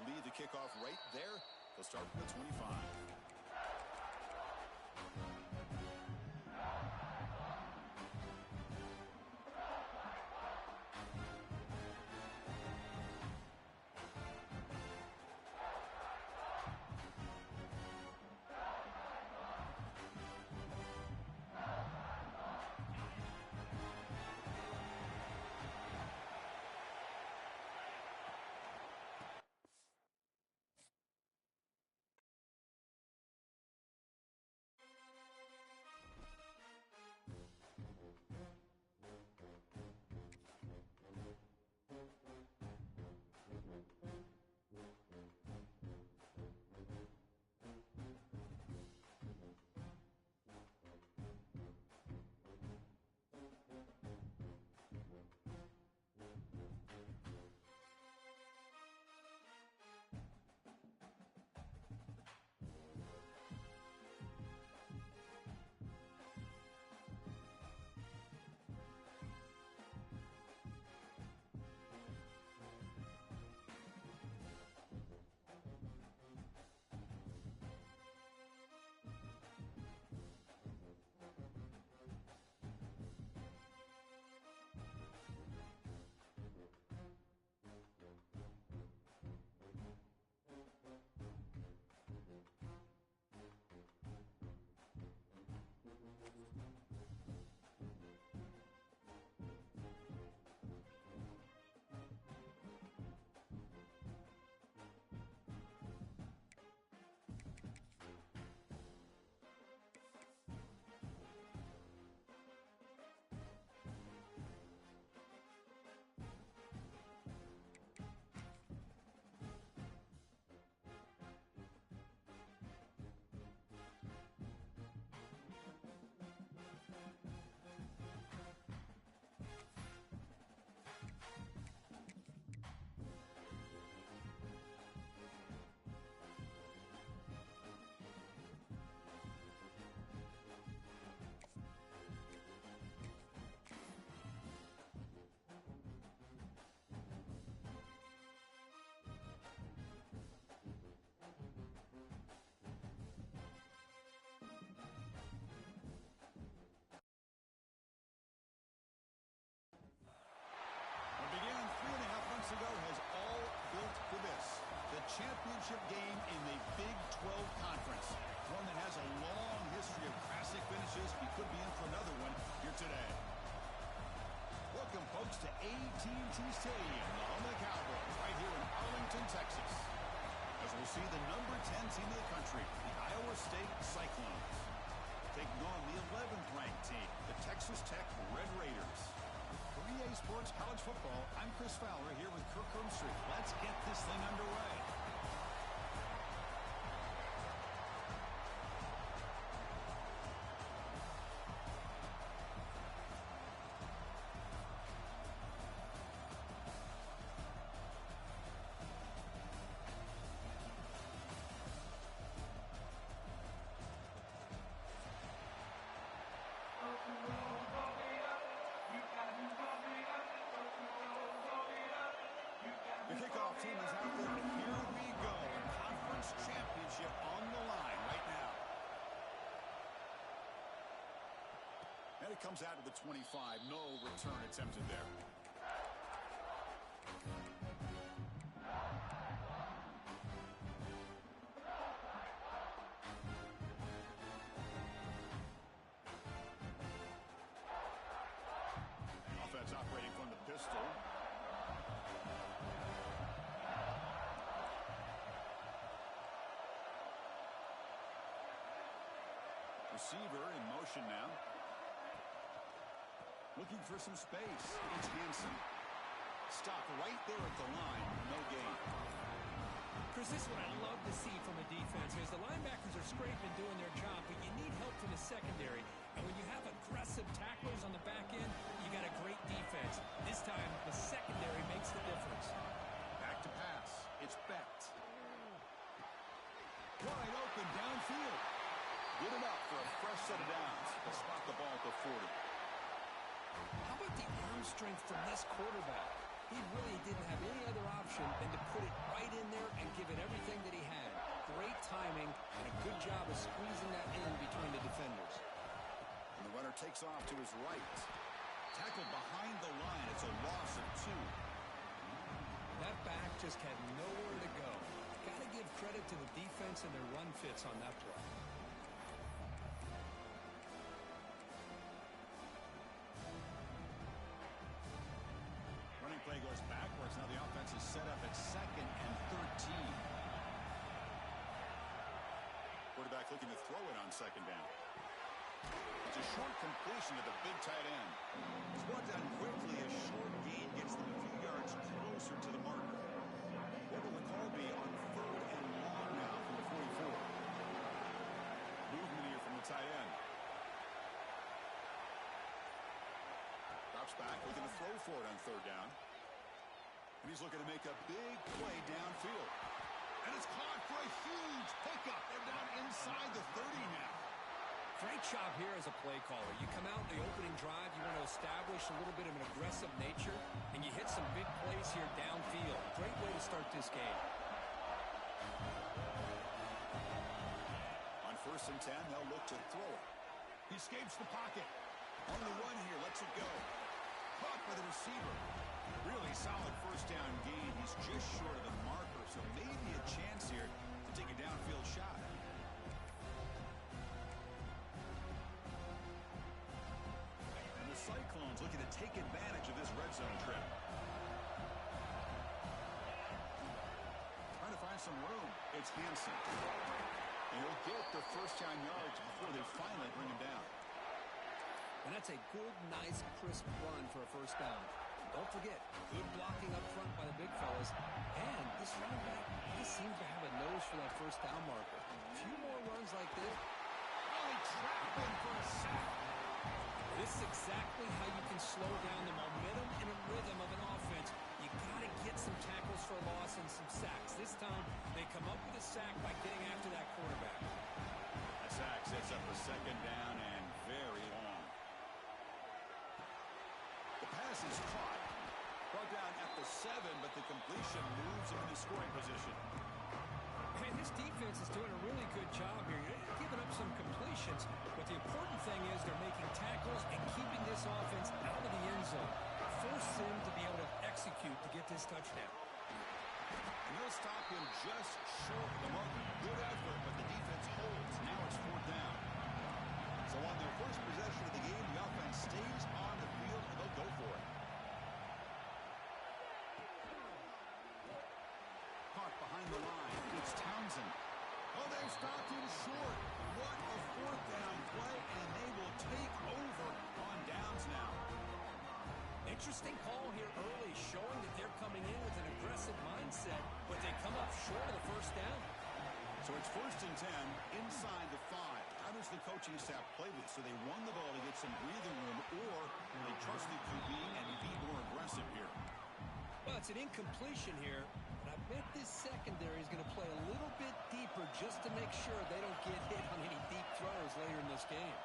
lead the kickoff right there. They'll start from the 25. Ago has all built for this. The championship game in the Big 12 Conference. One that has a long history of classic finishes. We could be in for another one here today. Welcome, folks, to AT&T Stadium, the home of the Cowboys, right here in Arlington, Texas. As we'll see the number 10 team in the country, the Iowa State Cyclones, taking on the 11th ranked team, the Texas Tech Red Raiders. For EA Sports College Football, I'm Chris Fowler here with Kirk Herbstreit. Let's get this thing underway. The kickoff team is out there, and here we go. Conference championship on the line right now. And it comes out to the 25. No return attempted there. Offense operating from the pistol. Receiver in motion now. Looking for some space. It's Hansen. Stop right there at the line. No gain. Chris, this is what I love to see from a defense is the linebackers are scraping doing their job, but you need help from the secondary. And when you have aggressive tacklers on the back end, you got a great defense. This time, the secondary makes the difference. Back to pass. It's Becht. Wide open downfield. Good enough for a fresh set of downs. They'll spot the ball at the 40. How about the arm strength from this quarterback? He really didn't have any other option than to put it right in there and give it everything that he had. Great timing and a good job of squeezing that in between the defenders. And the runner takes off to his right. Tackled behind the line. It's a loss of 2. That back just had nowhere to go. Got to give credit to the defense and their run fits on that play. Running play goes backwards. Now the offense is set up at 2nd and 13. Quarterback looking to throw it on 2nd down. It's a short completion to the big tight end. It's brought down quickly. A short gain gets them a few yards closer to the marker. What will the call be on 3rd and long now from the 44? Movement here from the tight end. Drops back, looking to throw for it on 3rd down. And he's looking to make a big play downfield. And it's caught for a huge pickup. They're down inside the 30 now. Great job here as a play caller. You come out in the opening drive, you want to establish a little bit of an aggressive nature, and you hit some big plays here downfield. Great way to start this game. On 1st and 10, they'll look to throw it. He escapes the pocket. On the run here, lets it go. Caught by the receiver. Really solid 1st down gain. He's just short of the marker, so maybe a chance here to take a downfield shot. And the Cyclones looking to take advantage of this red zone trip. Trying to find some room. It's Hansen. And he'll get the 1st down yards before they finally bring him down. And that's a good, nice, crisp run for a 1st down. Don't forget, good blocking up front by the big fellas. And this running back, he seems to have a nose for that 1st down marker. A few more runs like this. Oh, he trapped him for a sack. This is exactly how you can slow down the momentum and a rhythm of an offense. You got to get some tackles for loss and some sacks. This time, they come up with a sack by getting after that quarterback. A sack sets up a 2nd down and very long. The pass is caught. Brought down at the 7, but the completion moves him into scoring position. And this defense is doing a really good job here. They're giving up some completions, but the important thing is they're making tackles and keeping this offense out of the end zone. Force them to be able to execute to get this touchdown. And he'll stop him just short of the marker. Good effort, but the defense holds. Now it's 4th down. So on their first possession of the game, the offense stays on the field and they'll go for it. Caught behind the line. It's Townsend. Oh, they stopped him short. What a 4th down play, and they will take over on downs now. Interesting call here early, showing that they're coming in with an aggressive mindset, but they come up short of the 1st down. So it's 1st and 10 inside the 5. How does the coaching staff play this? So they run the ball to get some breathing room, or they trust the QB and be more aggressive here? Well, it's an incompletion here, but I bet this secondary is going to play a little bit deeper just to make sure they don't get hit on any deep throws later in this game.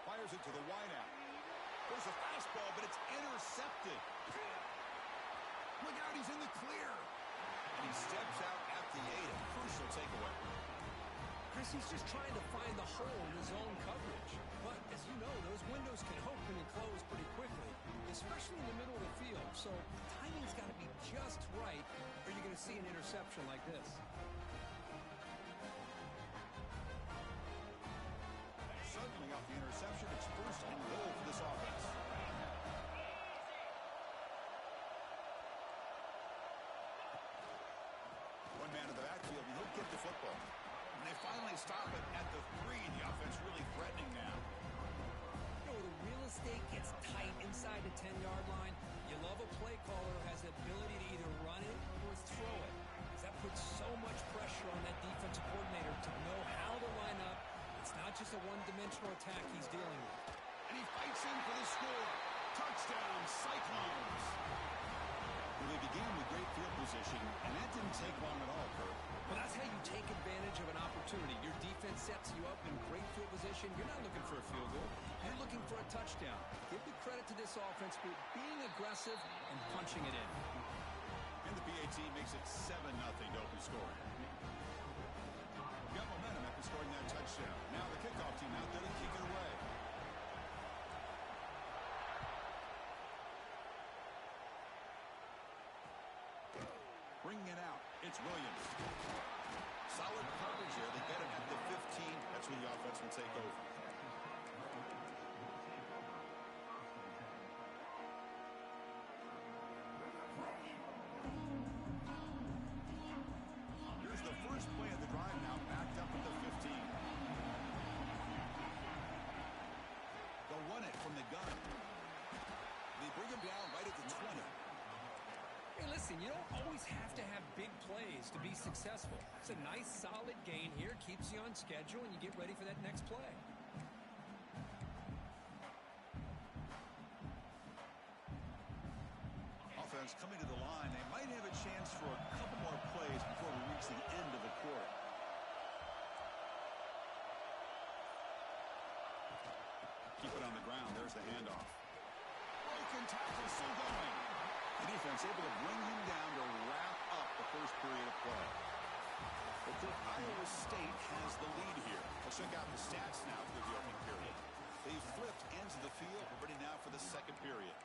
Fires it to the wideout. There's a fastball, but it's intercepted. Look out, he's in the clear. And he steps out at the 8, a crucial takeaway. Chris, he's just trying to find the hole in his own coverage. But, as you know, those windows can open and close pretty quickly, especially in the middle of the field. So, timing's got to be just right, or you're going to see an interception like this. Suddenly off the interception, it's 1st and goal for this offense. One man in the backfield, and he'll get the football. And they finally stop it at the 3. The offense really threatening now. You know, the real estate gets tight inside the 10-yard line. You love a play caller who has the ability to either run it or throw it. Because that puts so much pressure on that defensive coordinator to know how to line up. It's not just a one-dimensional attack he's dealing with. And he fights in for the score. Touchdown, Cyclones. Well, they began with great field position, and that didn't take long at all, Kurt. Well, that's how you take advantage of an opportunity. Your defense sets you up in great field position. You're not looking for a field goal. You're looking for a touchdown. Give the credit to this offense for being aggressive and punching it in. And the PAT makes it 7-0 to open scoring. Got momentum after scoring that touchdown. Now the kickoff team out there to kick it away. Bringing it out, it's Williams. Solid coverage there. They get it at the 15. That's when the offense will take over. Here's the first play of the drive now, backed up at the 15. They'll run it from the gun. They bring him down right at the 20. Hey, listen, you don't always have to have big plays to be successful. It's a nice, solid gain here. Keeps you on schedule, and you get ready for that next play. Offense coming to the line. They might have a chance for a couple more plays before we reach the end of the quarter. Keep it on the ground. There's the handoff. Broken tackle, still going. The defense able to bring him down to wrap up the first period of play. Looks like Iowa State has the lead here. We'll check out the stats now for the opening period. They flipped ends of the field. We're ready now for the second period.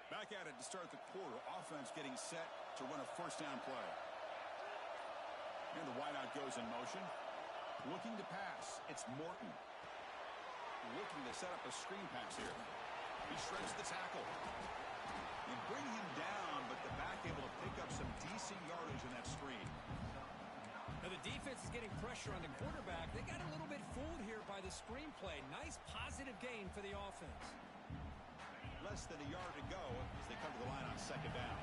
Back at it to start the quarter. Offense getting set to run a first down play. And the wideout goes in motion. Looking to pass. It's Morton. Looking to set up a screen pass here. He shreds the tackle. They bring him down, but the back able to pick up some decent yardage in that screen. Now the defense is getting pressure on the quarterback. They got a little bit fooled here by the screen play. Nice positive gain for the offense. Less than a yard to go as they come to the line on second down.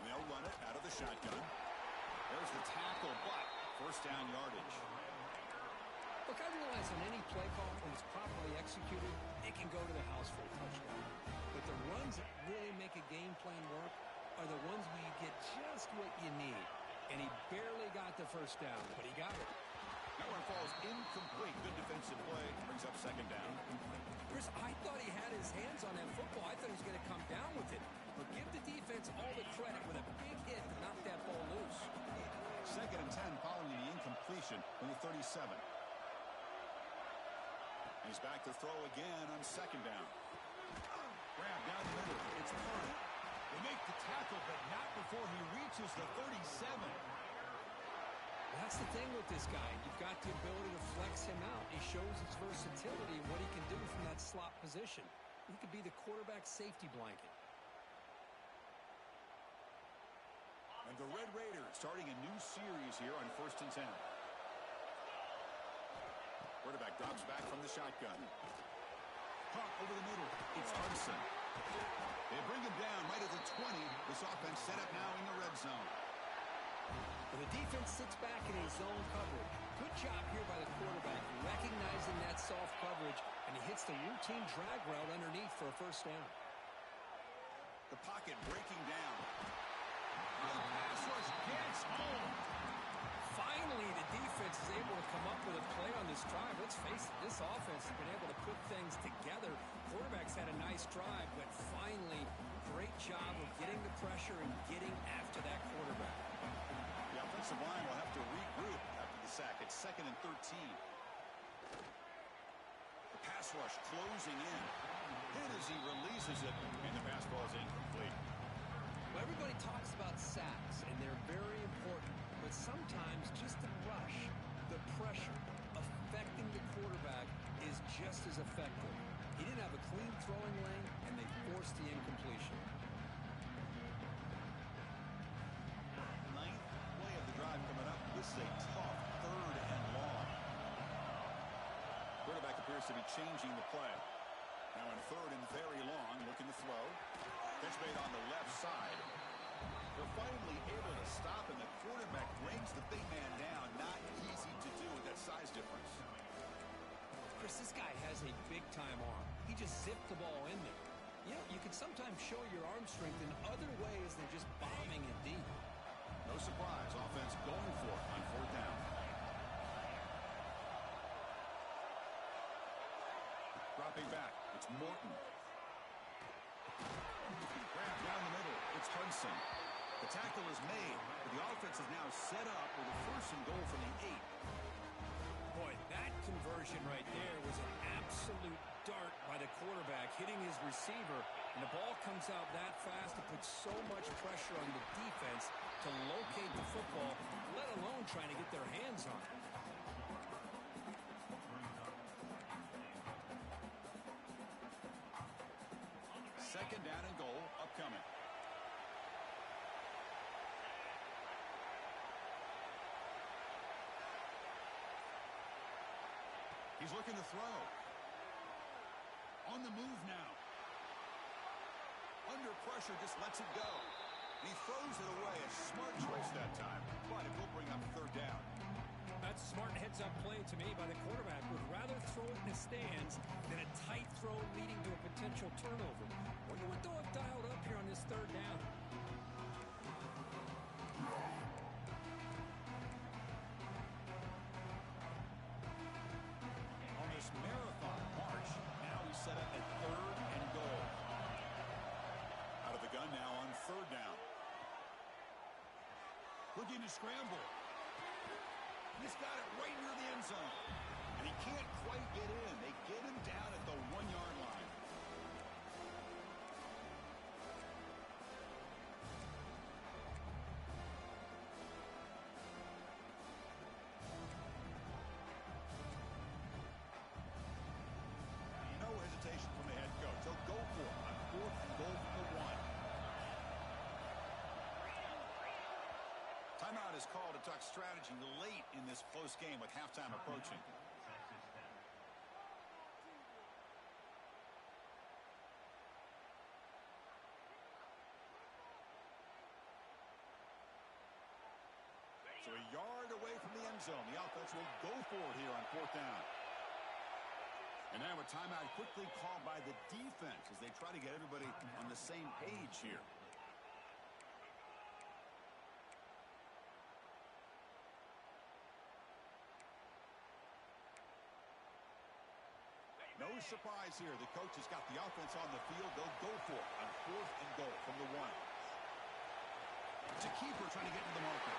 And they'll run it out of the shotgun. There's the tackle, but first down yardage. Look, I realize on any play call, when it's properly executed, it can go to the house for a touchdown. But the runs that really make a game plan work are the ones where you get just what you need. And he barely got the first down, but he got it. That one falls incomplete. Good defensive play. Brings up second down. Chris, I thought he had his hands on that football. I thought he was going to come down with it. But give the defense all the credit with a big hit to knock that ball loose. Second and 10 following the incompletion from the 37. He's back to throw again on second down. Grab down the middle. It's Murray. They make the tackle, but not before he reaches the 37. That's the thing with this guy. You've got the ability to flex him out. He shows his versatility and what he can do from that slot position. He could be the quarterback safety blanket. And the Red Raiders starting a new series here on 1st and 10. Quarterback drops back from the shotgun. Pop over the middle. It's Hudson. They bring him down right at the 20. This offense set up now in the red zone. Well, the defense sits back in his zone coverage. Good job here by the quarterback, recognizing that soft coverage, and he hits the routine drag route underneath for a first down. The pocket breaking down. The pass rush gets home. Finally, the defense is able to come up with a play on this drive. Let's face it, this offense has been able to put things together. Quarterback's had a nice drive, but finally, great job of getting the pressure and getting after that quarterback. The offensive line will have to regroup after the sack. It's 2nd and 13. The pass rush closing in. And as he releases it, and the pass ball is incomplete. Well, everybody talks about sacks, and they're very important. But sometimes just the rush, the pressure, affecting the quarterback is just as effective. He didn't have a clean throwing lane, and they forced the incompletion. Ninth play of the drive coming up. This is a tough 3rd and long. Quarterback appears to be changing the play. Now in 3rd and very long, looking to throw. Pitch made on the left side. They're finally able to stop, and the quarterback brings the big man down. Not easy to do with that size difference. Chris, this guy has a big-time arm. He just zipped the ball in there. You know, you can sometimes show your arm strength in other ways than just bombing it deep. No surprise, offense going for it on 4th down. Dropping back, it's Morton. Grab down the middle, it's Hudson. The tackle is made, but the offense is now set up with a 1st and goal from the 8. Boy, that conversion right there was an absolute dart by the quarterback hitting his receiver, and the ball comes out that fast. It puts so much pressure on the defense to locate the football, let alone trying to get their hands on it. 2nd down and goal upcoming. He's looking to throw. On the move now. Under pressure, just lets it go. And he throws it away. A smart choice that time, but it will bring up 3rd down. That's a smart heads-up play to me by the quarterback. Would rather throw it in the stands than a tight throw leading to a potential turnover. Wonder what they'll have dialed up here on this 3rd down. On this marathon march, now he's set up at 3rd and goal. Out of the gun now on 3rd down. Looking to scramble. He's got it right near the end zone. And he can't quite get in. They get him down at the 1-yard line. No hesitation from the head coach. He'll go for it on 4th and goal from the 1. Timeout is called to talk strategy late in this close game with halftime approaching. So a yard away from the end zone. The offense will go for it here on 4th down. And now a timeout quickly called by the defense as they try to get everybody on the same page here. No surprise here. The coach has got the offense on the field. They'll go for it on 4th and goal from the 1. It's a keeper trying to get into the market.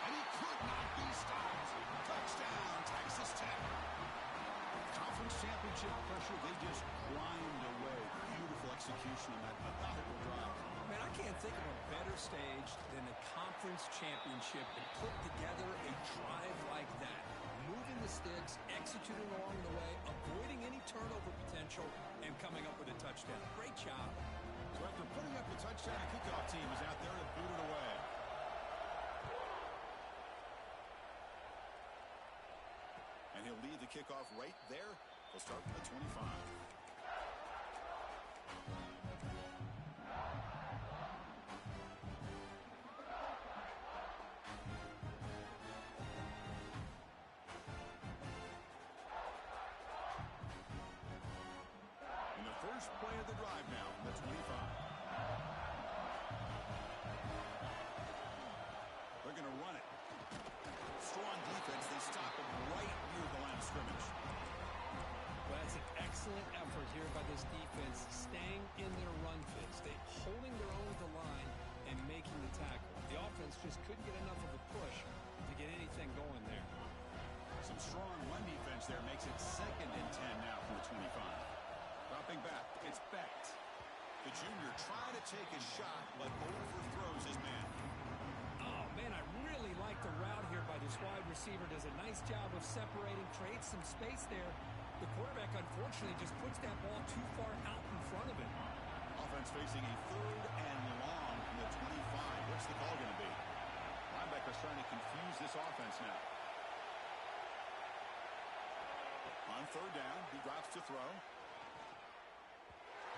And he could not be stopped. Touchdown, Texas Tech. Conference championship pressure, they just grind away. Beautiful execution on that methodical drive. Man, I can't think of a better stage than the conference championship to put together a drive like that. Moving the sticks, executing along the way, avoiding any turnover potential, and coming up with a touchdown. Great job. So after putting up the touchdown, the kickoff team is out there to boot it away. And he'll lead the kickoff right there. He'll start from the 25. And the first play of the drive now from the 25. They're going to run it. Strong defense. They stop him right near the line of scrimmage. Well, that's an excellent effort here by this defense, staying in their run fits. They holding their own at the line and making the tackle. The offense just couldn't get enough of a push to get anything going there. Some strong run defense there makes it 2nd and 10 now from the 25. Dropping back, it's Becht. The junior trying to take a shot, but overthrows his man. Oh, man, I really like the route here by this wide receiver. Does a nice job of separating, creates some space there. The quarterback, unfortunately, just puts that ball too far out in front of him. Offense facing a 3rd and long from the 25. What's the call going to be? Linebacker's trying to confuse this offense now. On 3rd down, he drops to throw.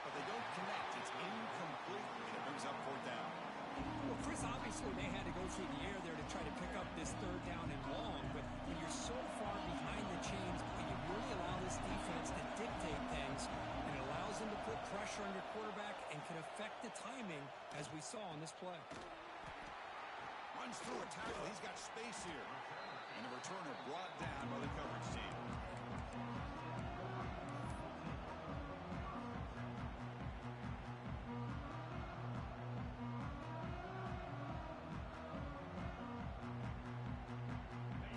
But they don't connect. It's incomplete, and it brings up 4th down. Well, Chris, obviously they had to go through the air there to try to pick up this third down and long, but when you're so far behind the chains, you really allow this defense to dictate things, and it allows them to put pressure on your quarterback and can affect the timing, as we saw on this play. Runs through a tackle. He's got space here. And the returner brought down by the coverage team.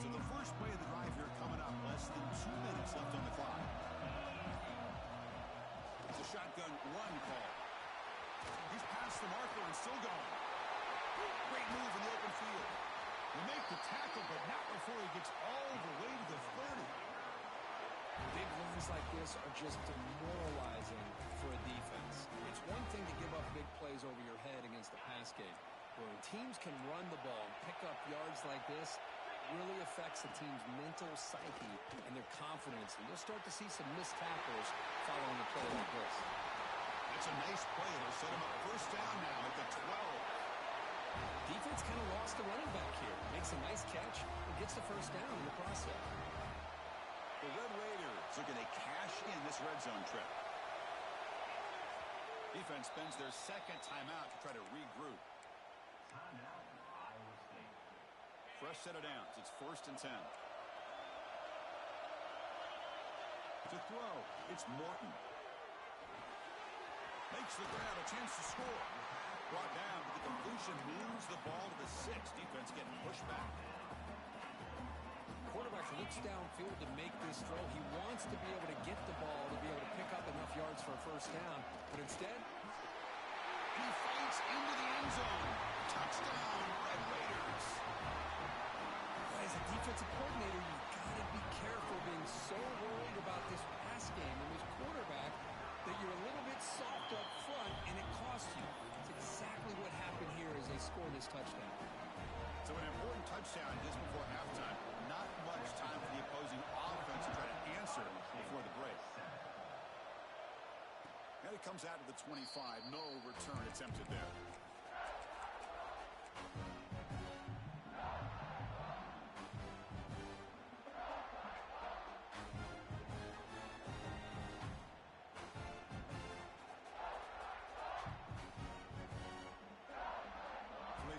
So the first play of the drive here coming up. Less than 2 minutes left on the clock. It's a shotgun run call. He's past the marker and still going. Great move in the open field. They make the tackle, but not before he gets all the way to the 30. Big runs like this are just demoralizing for a defense. It's one thing to give up big plays over your head against the pass game, but when teams can run the ball and pick up yards like this, it really affects the team's mental psyche and their confidence, and you'll start to see some missed tackles following a play like this. That's a nice play. It'll set him up first down now at the 12. Defense kind of lost the running back here. Makes a nice catch and gets the first down in the process. The Red Raiders looking to cash in this red zone trip. Defense spends their second timeout to try to regroup. Fresh set of downs. It's 1st and 10. To throw, it's Morton. Makes the grab, a chance to score. Brought down, but the completion moves the ball to the 6. Defense getting pushed back. Quarterback looks downfield to make this throw. He wants to be able to get the ball to be able to pick up enough yards for a first down, but instead, he fights into the end zone. Touchdown, Red Raiders. As a defensive coordinator, you've got to be careful being so worried about this pass game and this quarterback that you're a little bit soft up front, and it costs you. It's exactly what happened here as they score this touchdown. So an important touchdown just before halftime. Not much time for the opposing offense to try to answer before the break. And it comes out to the 25. No return attempted there.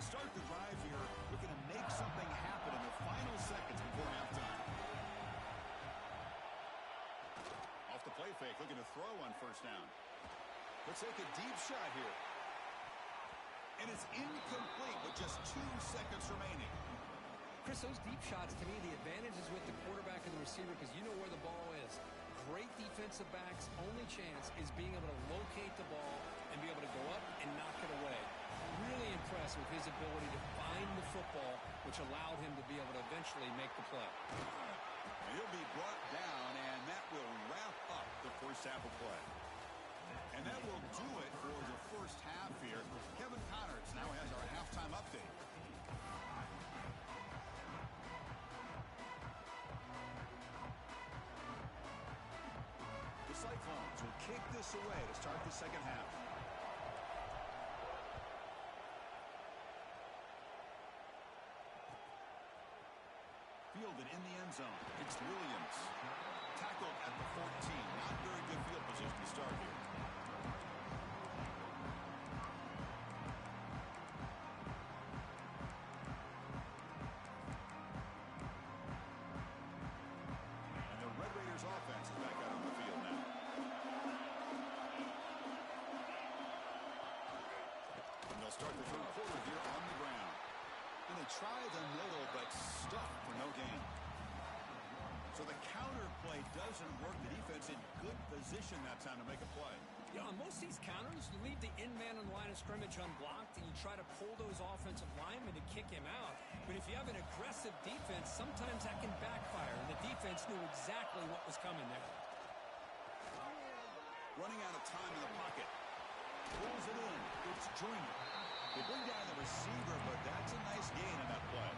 Start the drive here, looking to make something happen in the final seconds before halftime. Off the play fake, looking to throw on first down. Let's take a deep shot here. And it's incomplete with just 2 seconds remaining. Chris, those deep shots, to me, the advantage is with the quarterback and the receiver because you know where the ball is. Great defensive backs' only chance is being able to locate the ball and be able to go up and knock it away. Really impressed with his ability to find the football, which allowed him to be able to eventually make the play. And he'll be brought down, and that will wrap up the first half of play. And that will do it for the first half here. Kevin Connors now has our halftime update. The Cyclones will kick this away to start the second half. Fielded in the end zone. It's Williams. Tackled at the 14. Not very good field position to start here. And the Red Raiders offense is back out on the field now. And they'll start the third quarter here on the ground. And they try the middle, but stuck for no gain. So the counter play doesn't work. The defense in good position that time to make a play. Yeah, on most of these counters, you leave the in man on the line of scrimmage unblocked, and you try to pull those offensive linemen to kick him out. But if you have an aggressive defense, sometimes that can backfire, and the defense knew exactly what was coming there. Running out of time in the pocket. Pulls it in. It's Joyner. They bring down the receiver, but that's a nice gain in that play.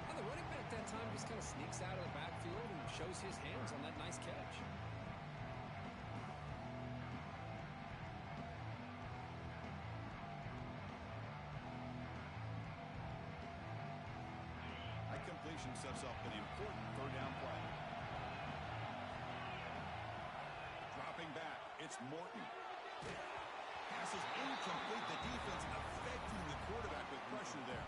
Well, the running back that time just kind of sneaks out of the backfield and shows his hands on that nice catch. formation sets up an important third down play. Dropping back, it's Morton. Pass is incomplete. The defense affecting the quarterback with pressure there.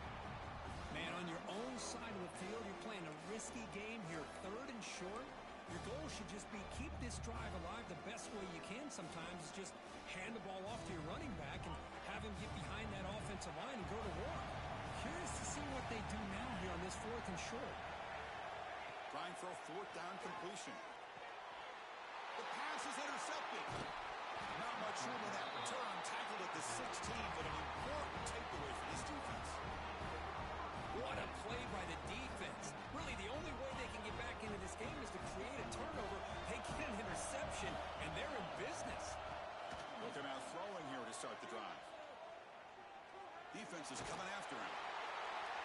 Man, on your own side of the field, you're playing a risky game here, third and short. Your goal should just be keep this drive alive the best way you can sometimes is just hand the ball off to your running back and have him get behind that offensive line and go to work. Curious to see what they do now here on this fourth and short. Trying for a fourth down completion. The pass is intercepted. Not much room in that return. Tackled at the 16, but an important takeaway for this defense. What a play by the defense. Really, the only way they can get back into this game is to create a turnover. They get an interception, and they're in business. Looking out throwing here to start the drive. Defense is coming after him.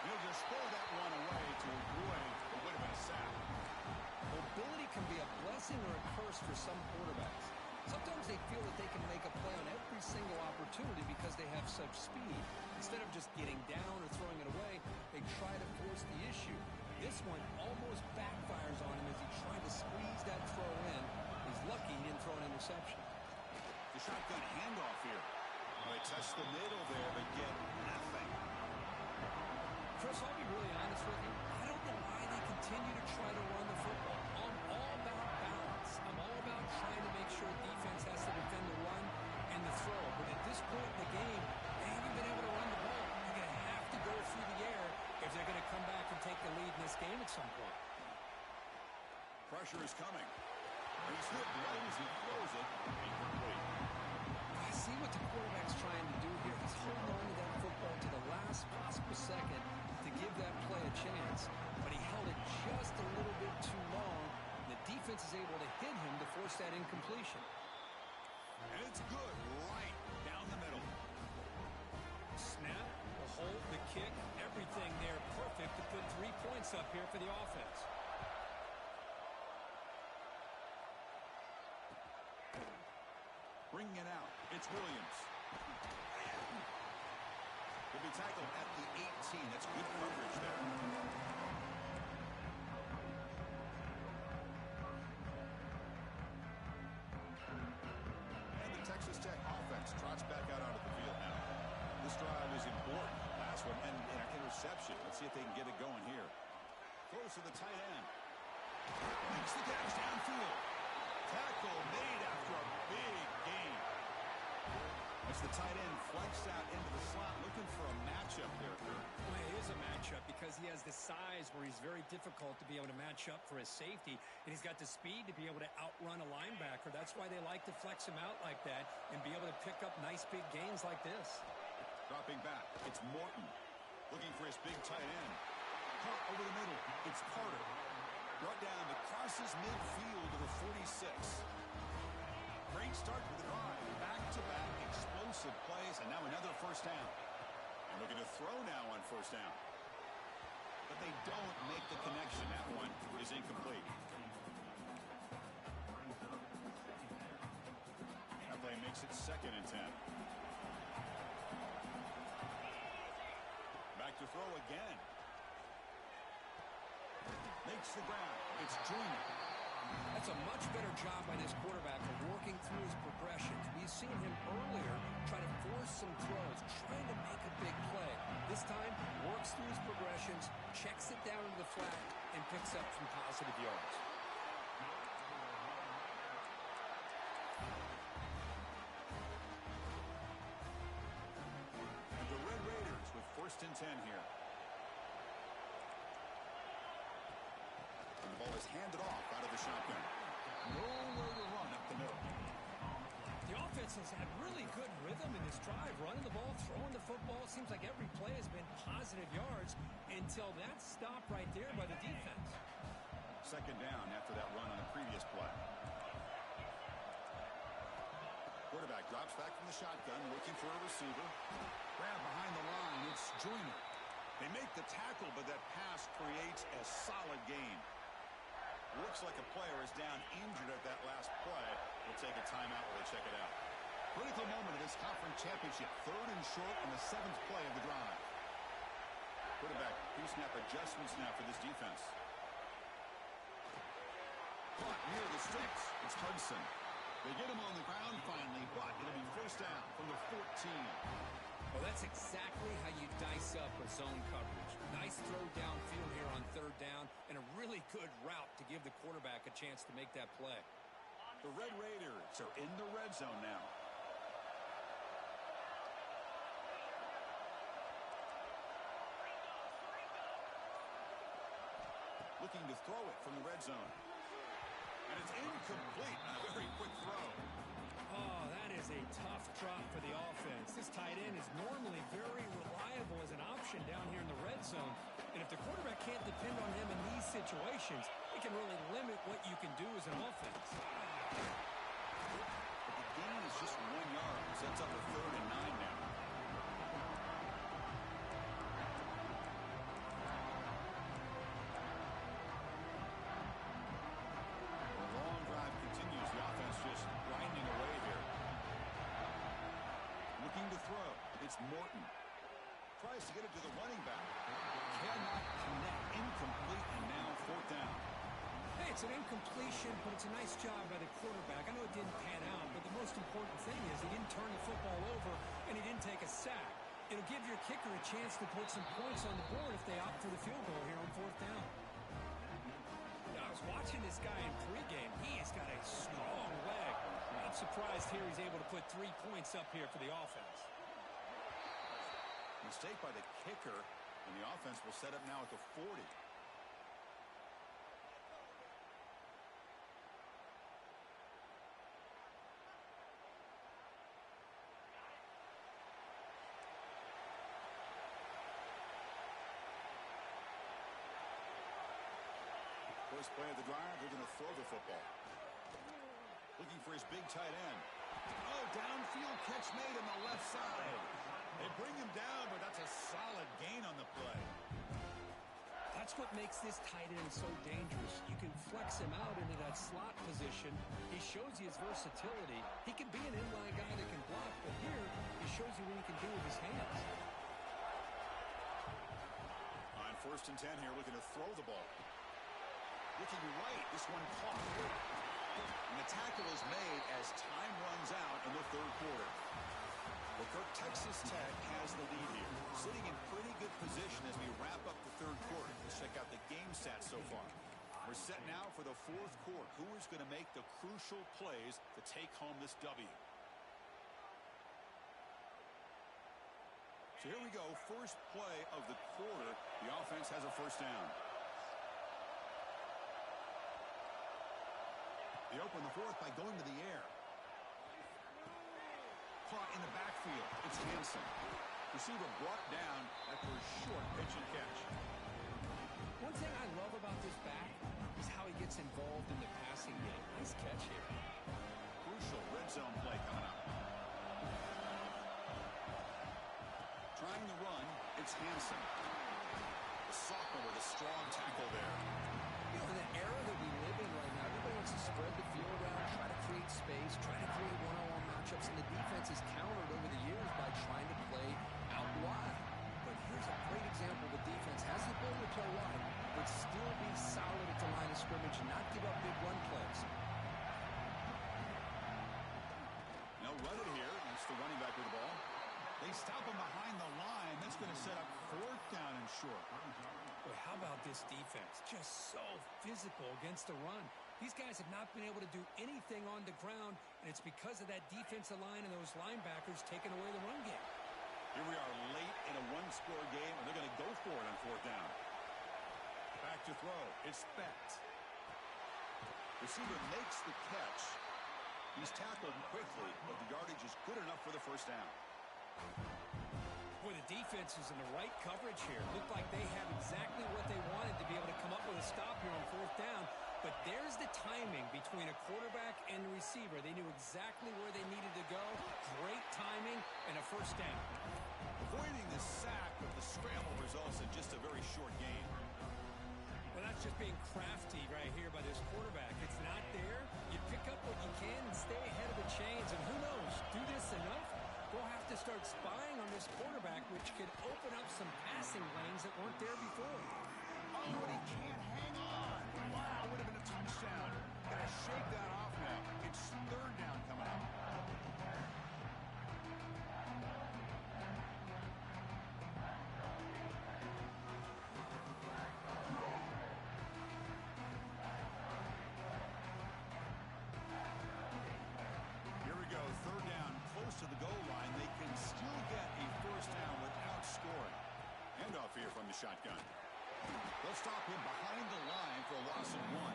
He'll just throw that one away to avoid what would have been a sack. Mobility can be a blessing or a curse for some quarterbacks. Sometimes they feel that they can make a play on every single opportunity because they have such speed. Instead of just getting down or throwing it away, they try to force the issue. This one almost backfires on him as he tried to squeeze that throw in. He's lucky he didn't throw an interception. The shotgun handoff here. Well, they touch the middle there, but get nothing. Chris, I'll be really honest with you. I don't know why they continue to try to run the football. I'm all about balance. I'm all about trying to make sure defense has to defend the run and the throw. But at this point in the game, they haven't been able to run the ball. They're going to have to go through the air if they're going to come back and take the lead in this game at some point. Pressure is coming. He's hit right as he throws it. Incomplete. I see what the quarterback's trying to do here. He's holding on to that football to the last possible second to give that play a chance. But he held it just a little bit too long. The defense is able to hit him to force that incompletion. And it's good right down the middle. Snap, the hold, the kick, everything there perfect to put 3 points up here for the offense. Bringing it out, it's Williams. He'll be tackled at the 18. That's good coverage there. And the Texas Tech offense trots back out onto the field now. This drive is important. Last one, and an interception. Let's see if they can get it going here. Throws to the tight end. Makes the catch downfield. Tackle made after a big gain. As the tight end flexed out into the slot, looking for a matchup there, Kurt. Well, it is a matchup because he has the size where he's very difficult to be able to match up for his safety, and he's got the speed to be able to outrun a linebacker. That's why they like to flex him out like that and be able to pick up nice big gains like this. Dropping back, it's Morton. Looking for his big tight end. Caught over the middle, it's Carter. Brought down to crosses midfield to the 46. Great start to the drive. Back-to-back explosive plays, and now another first down. And looking to throw now on first down. But they don't make the connection. That one is incomplete. That play makes it 2nd and 10. Back to throw again. Makes the ground. It's Joyner. That's a much better job by this quarterback of working through his progressions. We've seen him earlier try to force some throws, trying to make a big play. This time, works through his progressions, checks it down to the flat, and picks up some positive yards. And the Red Raiders with 1st and 10 here. And the ball is handed off out of the shotgun. Nowhere to run up the middle. The offense has had really good rhythm in this drive, running the ball, throwing the football. Seems like every play has been positive yards until that stop right there by the defense. 2nd down after that run on the previous play. Quarterback drops back from the shotgun, looking for a receiver. Grab behind the line, it's Joyner. They make the tackle, but that pass creates a solid gain. Looks like a player is down injured at that last play. We'll take a timeout while they check it out. Critical moment of this conference championship. 3rd and short on the 7th play of the drive. Quarterback pre-snap adjustments now for this defense. Caught near the sticks. It's Hudson. They get him on the ground finally, but it'll be first down from the 14. Well, that's exactly how you dice up a zone coverage. Nice throw downfield here on third down, and a really good route to give the quarterback a chance to make that play. The Red Raiders are in the red zone now. Looking to throw it from the red zone. And it's incomplete. A very quick throw. Oh, that is a tough drop for the offense. This tight end is normally very reliable as an option down here in the red zone. And if the quarterback can't depend on him in these situations, it can really limit what you can do as an offense. But the gain is just 1 yard. Sets up a 3rd and 9 now. It's Morton. Tries to get it to the running back. Cannot connect. Incomplete, and now 4th down. Hey, it's an incompletion, but it's a nice job by the quarterback. I know it didn't pan out, but the most important thing is he didn't turn the football over, and he didn't take a sack. It'll give your kicker a chance to put some points on the board if they opt for the field goal here on 4th down. Now, I was watching this guy in pregame. He has got a strong leg. Not surprised here he's able to put 3 points up here for the offense. Mistake by the kicker, and the offense will set up now at the 40. First play of the drive, they're going to throw the football. Looking for his big tight end. Oh, downfield catch made on the left side. They bring him down, but that's a solid gain on the play. That's what makes this tight end so dangerous. You can flex him out into that slot position. He shows you his versatility. He can be an inline guy that can block, but here he shows you what he can do with his hands. On 1st and 10 here, looking to throw the ball. Looking right, this one caught. And the tackle is made as time runs out in the 3rd quarter. Well, Texas Tech has the lead here, sitting in pretty good position as we wrap up the 3rd quarter. Let's check out the game stats so far. We're set now for the 4th quarter. Who is going to make the crucial plays to take home this W? So here we go. First play of the quarter. The offense has a first down. They open the 4th by going to the air. Caught in the backfield. It's Hansen. Receiver brought down after a short pitch and catch. One thing I love about this back is how he gets involved in the passing game. Nice catch here. Crucial red zone play coming up. Trying to run. It's Hansen. The sophomore with a strong tackle there. You know, in the era that we live in right now, everybody wants to spread the field around, try to create space, try to create one-on-one matchups, and the defense is countered over the years by trying to play out wide. But here's a great example. The defense has the ability to play wide, but still be solid at the line of scrimmage and not give up big run plays. Now run it here. That's the running back with the ball. They stop him behind the line. That's going to set up 4th down and short. Boy, how about this defense? Just so physical against the run. These guys have not been able to do anything on the ground, and it's because of that defensive line and those linebackers taking away the run game. Here we are late in a 1-score game, and they're going to go for it on 4th down. Back to throw. It's Specht. Receiver makes the catch. He's tackled quickly, but the yardage is good enough for the first down. Boy, the defense is in the right coverage here. Looked like they have exactly what they wanted to be able to come up with a stop here on 4th down. But there's the timing between a quarterback and the receiver. They knew exactly where they needed to go. Great timing and a first down. Avoiding the sack, but the scramble results in just a very short gain. Well, that's just being crafty right here by this quarterback. It's not there. You pick up what you can and stay ahead of the chains. And who knows, do this enough, They'll have to start spying on this quarterback, which could open up some passing lanes that weren't there before. Oh, and he can't hang on. Wow, would have been a touchdown. Got to shake that off now. It's third down coming up. Here we go, third down, close to the goal line. They can still get a first down without scoring. Handoff here from the shotgun. They'll stop him behind the line for a loss of 1.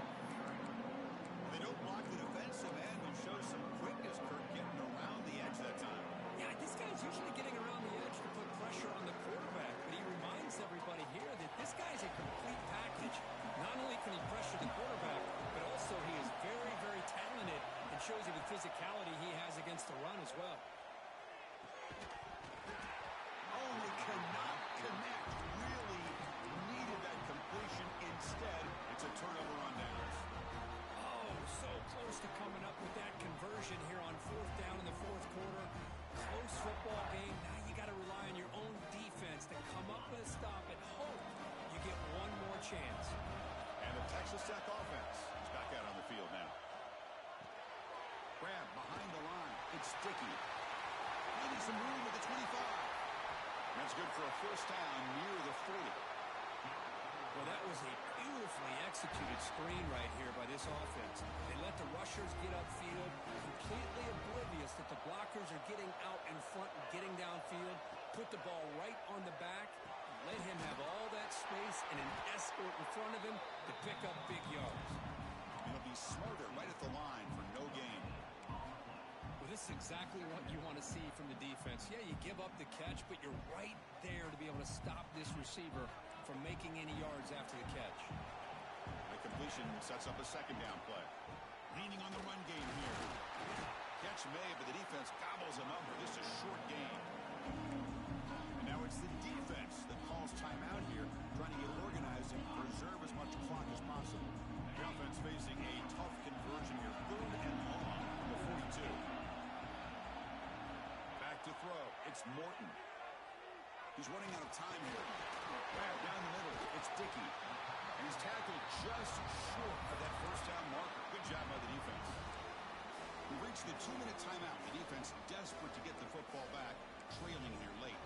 They don't block the defensive end and show some quickness, Kirk, getting around the edge that time. Yeah, this guy's usually getting around the edge to put pressure on the quarterback, but he reminds everybody here that this guy's a complete package. Not only can he pressure the quarterback, but also he is very, very talented and shows you the physicality he has against the run as well. Oh, they cannot connect. Really needed that completion. Instead, it's a turnover on downs. Oh, so close to coming up with that conversion here on fourth down in the fourth quarter. Close football game. Now you got to rely on your own defense to come up with a stop and hope you get one more chance. And the Texas Tech offense is back out on the field now. Grab behind the line. It's Dickey. Finding some room at the 25. That's good for a first down near the 40. Well, that was a beautifully executed screen right here by this offense. They let the rushers get upfield, completely oblivious that the blockers are getting out in front and getting downfield, put the ball right on the back, let him have all that space and an escort in front of him to pick up big yards. It'll be smarter right at the line for no gain. Well, this is exactly what you want to see from the defense. Yeah, you give up the catch, but you're right there to be able to stop this receiver from making any yards after the catch. The completion sets up a second down play. Leaning on the run game here. Catch made, but the defense gobbles him up for just a short gain. And now it's the defense that calls timeout here, trying to get organized and preserve as much clock as possible. The offense facing a tough conversion here. Third and long from the 42. Back to throw. It's Morton. He's running out of time here. Down the middle, it's Dickey. And he's tackled just short of that first down marker. Good job by the defense. We've reached the 2-minute timeout. The defense desperate to get the football back, trailing here late.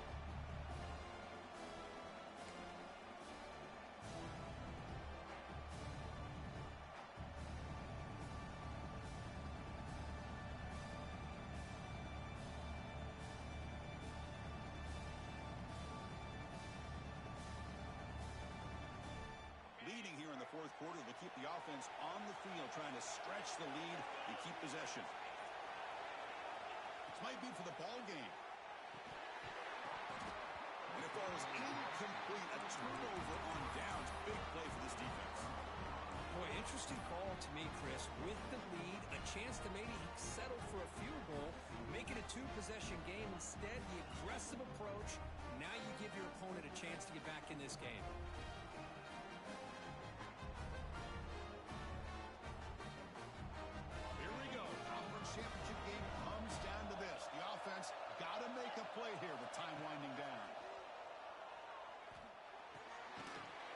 Leading here in the fourth quarter to keep the offense on the field, trying to stretch the lead and keep possession. This might be for the ball game. And it falls incomplete. A turnover on downs. Big play for this defense. Boy, interesting call to me, Chris. With the lead, a chance to maybe settle for a field goal, make it a two-possession game. Instead, the aggressive approach. Now you give your opponent a chance to get back in this game. Championship game comes down to this. The offense got to make a play here with time winding down.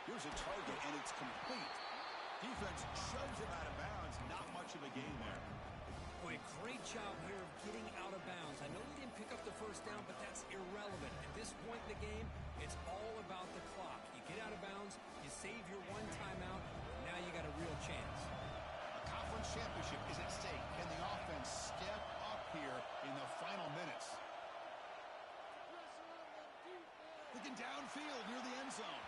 Here's a target, and it's complete. Defense shoves him out of bounds. Not much of a gain there. Boy, great job here of getting out of bounds. I know they didn't pick up the first down, but that's irrelevant. At this point in the game, it's all about the clock. You get out of bounds, you save your one timeout, now you got a real chance. Conference championship is at stake. Can the offense step up here in the final minutes? Looking downfield near the end zone.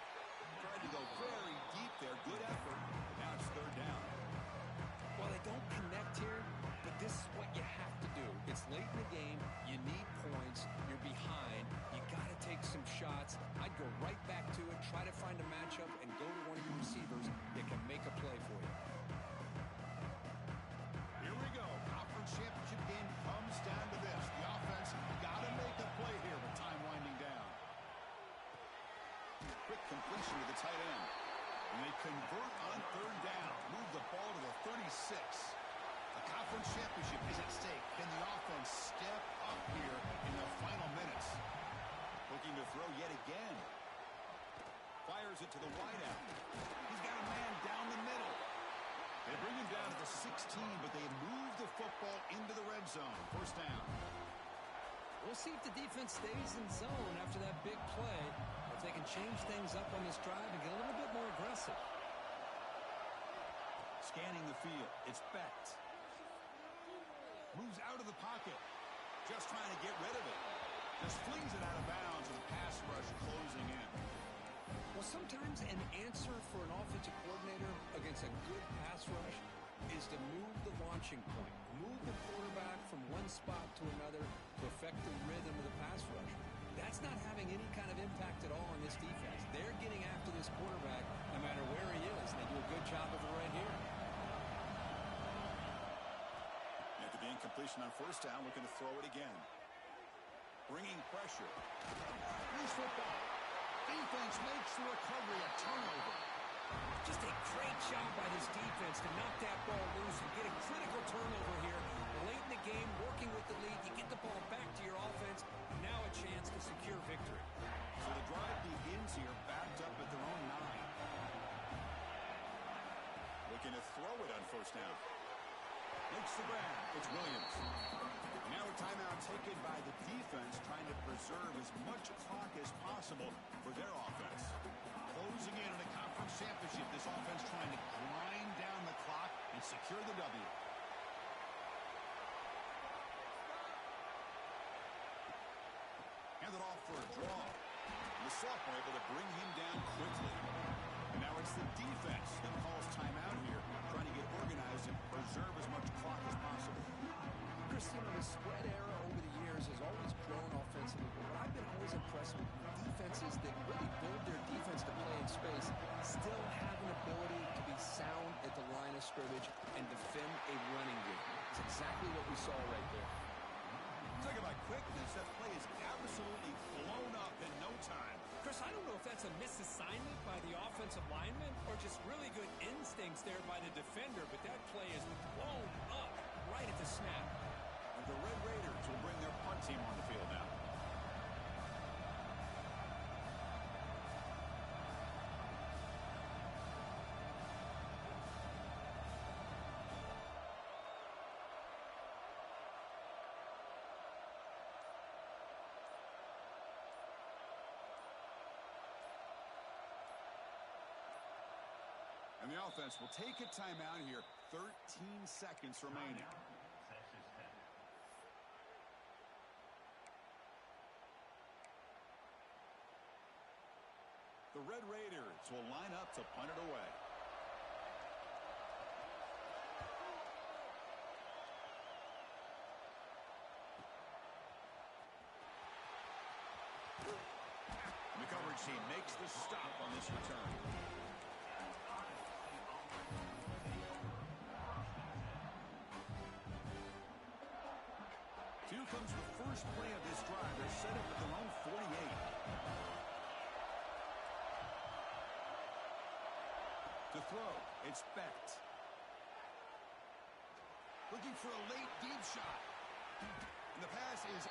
Tried to go very deep there. Good effort. Now it's third down. Well, they don't connect here, but this is what you have to do. It's late in the game. You need points. You're behind. You got to take some shots. I'd go right back to it, try to find a matchup, and go to one of your receivers that can make a play for you. Championship game comes down to this. The offense got to make a play here with time winding down. Quick completion to the tight end. And they convert on third down. Move the ball to the 36. A conference championship is at stake. Can the offense step up here in the final minutes? Looking to throw yet again. Fires it to the wideout. He's got a man down the middle. They bring him down to the 16, but they move the football into the red zone. First down. We'll see if the defense stays in zone after that big play, or if they can change things up on this drive and get a little bit more aggressive. Scanning the field. It's Becht. Moves out of the pocket. Just trying to get rid of it. Just flings it out of bounds with a pass rush closing in. Well, sometimes an answer for an offensive coordinator against a good pass rush is to move the launching point. Move the quarterback from one spot to another to affect the rhythm of the pass rush. That's not having any kind of impact at all on this defense. They're getting after this quarterback no matter where he is, and they do a good job of it right here. After the incompletion on first down, looking to throw it again. Bringing pressure. Loose football. Defense makes the recovery a turnover. Just a great job by this defense to knock that ball loose and get a critical turnover here. Late in the game, working with the lead, you get the ball back to your offense, and now a chance to secure victory. So the drive begins here, backed up at their own 9. Looking to throw it on first down. Makes the grab. It's Williams. And now a timeout taken by the defense, trying to preserve as much clock as possible for their offense. Closing in on a conference championship, this offense trying to grind down the clock and secure the W. Hand it off for a draw. The sophomore able to bring him down quickly. And now it's the defense that calls timeout here, trying to get organized and preserve as much clock as possible. Chris, the spread era over the years has always grown offensively, but what I've been always impressed with defenses that really build their defense to play in space still have an ability to be sound at the line of scrimmage and defend a running game. It's exactly what we saw right there. Talk about quickness, that play is absolutely blown up in no time. Chris, I don't know if that's a misassignment by the offensive lineman or just really good instincts there by the defender, but that play is blown up right at the snap. And the Red Raiders will bring their punt team on the field now. And the offense will take a timeout here. 13 seconds remaining. The Red Raiders will line up to punt it away. And the coverage team makes the stop on this return. Here comes the first play of this drive. They're set up at their own 48. To throw, it's Becht. Looking for a late deep shot. And the pass is